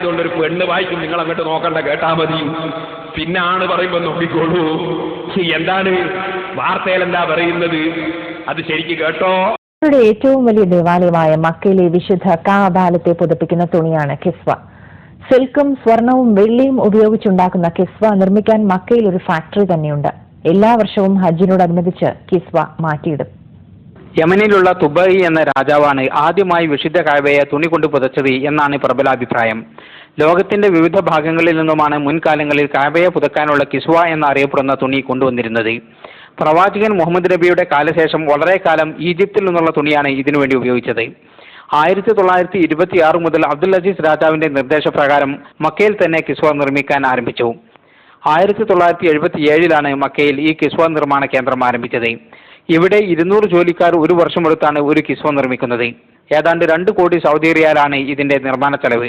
അതുകൊണ്ടൊരു പെണ്ണ് വായിക്കും, നിങ്ങൾ അങ്ങോട്ട് നോക്കണ്ട, കേട്ടാ മതി. പിന്നാണ് പറയുമ്പോൾ നോക്കിക്കോളൂ. എന്താണ് വാർത്തയിൽ എന്താ പറയുന്നത്, അത് ശരിക്ക് കേട്ടോ. ഏറ്റവും വലിയ ദേവാലയമായ മക്കയിലെ വിശുദ്ധ കാബാലത്തെ പുതപ്പിക്കുന്ന തുണിയാണ് കിസ്വ. സിൽക്കും സ്വർണവും വെള്ളിയും ഉപയോഗിച്ചുണ്ടാക്കുന്ന കിസ്വ നിർമ്മിക്കാൻ മക്കയിൽ ഒരു ഫാക്ടറി തന്നെയുണ്ട്. എല്ലാ വർഷവും ഹജ്ജിനോടനുബന്ധിച്ച് കിസ്വ മാറ്റിയിടും. യമനിലുള്ള തുബൈ എന്ന രാജാവാണ് ആദ്യമായി വിശുദ്ധ കഅബയെ തുണി കൊണ്ട് പുതച്ചത് എന്നാണ് പ്രബലാഭിപ്രായം. ലോകത്തിന്റെ വിവിധ ഭാഗങ്ങളിൽ നിന്നുമാണ് മുൻകാലങ്ങളിൽ കഅബയെ പുതക്കാനുള്ള കിസ്വ എന്നറിയപ്പെടുന്ന തുണി കൊണ്ടുവന്നിരുന്നത്. പ്രവാചകൻ മുഹമ്മദ് നബിയുടെ കാലശേഷം വളരെ കാലം ഈജിപ്തിൽ നിന്നുള്ള തുണിയാണ് ഇതിനുവേണ്ടി ഉപയോഗിച്ചത്. 1926 മുതൽ അബ്ദുൽ അസീസ് രാജാവിന്റെ നിർദ്ദേശപ്രകാരം മക്കയിൽ തന്നെ കിസ്വ നിർമ്മിക്കാൻ ആരംഭിച്ചു. 1977 മക്കയിൽ ഈ കിസ്വ നിർമ്മാണ കേന്ദ്രം ആരംഭിച്ചത്. ഇവിടെ 200 ജോലിക്കാർ ഒരു വർഷമെടുത്താണ് ഒരു കിസ്വ നിർമ്മിക്കുന്നത്. ഏതാണ്ട് 2 കോടി സൗദി റിയാലാണ് ഇതിന്റെ നിർമ്മാണ ചെലവ്.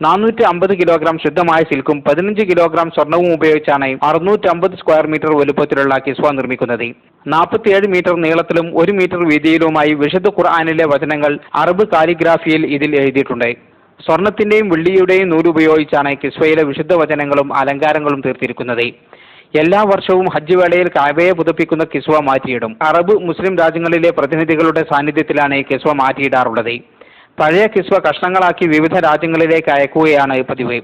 450 കിലോഗ്രാം ശുദ്ധമായ സിൽക്കും 15 കിലോഗ്രാം സ്വർണവും ഉപയോഗിച്ചാണ് 650 സ്ക്വയർ മീറ്റർ വലുപ്പത്തിലുള്ള കിസ്വ നിർമ്മിക്കുന്നത്. 47 മീറ്റർ നീളത്തിലും 1 മീറ്റർ വീതിയിലുമായി വിശുദ്ധ ഖുർആനിലെ വചനങ്ങൾ അറബ് കാലിഗ്രാഫിയിൽ ഇതിൽ എഴുതിയിട്ടുണ്ട്. സ്വർണത്തിന്റെയും വെള്ളിയുടെയും നൂലുപയോഗിച്ചാണ് കിസ്വയിലെ വിശുദ്ധ വചനങ്ങളും അലങ്കാരങ്ങളും തീർത്തിരിക്കുന്നത്. എല്ലാ വർഷവും ഹജ്ജ് വേളയിൽ കഅബയെ പുതപ്പിക്കുന്ന കിസ്വ മാറ്റിയിടും. അറബ് മുസ്ലിം രാജ്യങ്ങളിലെ പ്രതിനിധികളുടെ സാന്നിധ്യത്തിലാണ് കിസ്വ മാറ്റിയിടാറുള്ളത്. പഴയ കിസ്വ കഷ്ണങ്ങളാക്കി വിവിധ രാജ്യങ്ങളിലേക്ക് അയക്കുകയാണ് പതിവ്.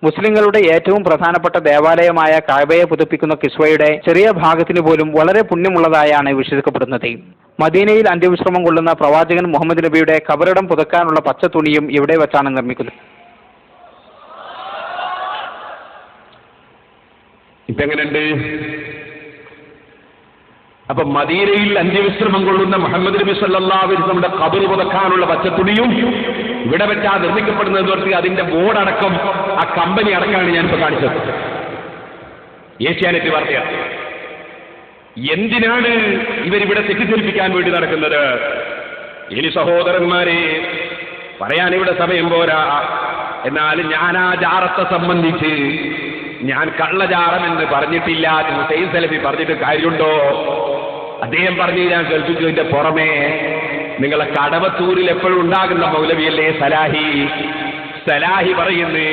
മുസ്ലിങ്ങളുടെ ഏറ്റവും പ്രധാനപ്പെട്ട ദേവാലയമായ കഅബയെ പുതപ്പിക്കുന്ന കിസ്വയുടെ ചെറിയ ഭാഗത്തിന് പോലും വളരെ പുണ്യമുള്ളതായാണ് വിശ്വസിക്കപ്പെടുന്നത്. മദീനയിൽ അന്ത്യവിശ്രമം കൊള്ളുന്ന പ്രവാചകൻ മുഹമ്മദ് നബിയുടെ ഖബറിടം പുതക്കാനുള്ള പച്ച തുണിയും ഇവിടെ വെച്ചാണ് നിർമ്മിക്കുന്നത്. ഇതെങ്ങനെയുണ്ട്? അപ്പൊ മദീനയിൽ അന്ത്യവിശ്രമം കൊള്ളുന്ന മുഹമ്മദ് നബി സല്ലല്ലാഹു അലൈഹി വസല്ലമയുടെ ഖബർ പുതക്കാനുള്ള പച്ചത്തുണിയും ഇവിടെ വെച്ചാ നിർമ്മിക്കപ്പെടുന്നത് പറഞ്ഞ് അതിന്റെ ബോർഡടക്കം ആ കമ്പനി അടക്കമാണ് ഞാനിപ്പോ കാണിച്ചത്. ഏഷ്യാനെറ്റ് വാർത്തയാണ്. എന്തിനാണ് ഇവരിവിടെ തെറ്റിദ്ധരിപ്പിക്കാൻ വേണ്ടി നടക്കുന്നത്? ഇനി സഹോദരന്മാരെ, പറയാനിവിടെ സമയം പോരാ. എന്നാൽ ഞാൻ ആ ജാറത്തെ സംബന്ധിച്ച് ഞാൻ കള്ളജാറമെന്ന് പറഞ്ഞിട്ടില്ല. ഹുസൈൻ സലഫി പറഞ്ഞിട്ട് കാര്യമുണ്ടോ? അദ്ദേഹം പറഞ്ഞു ഞാൻ കേൾപ്പിച്ചതിന്റെ പുറമെ നിങ്ങളെ കടവത്തൂരിൽ എപ്പോഴും ഉണ്ടാകുന്ന മൗലവിയല്ലേ സലാഹി പറയുന്നത്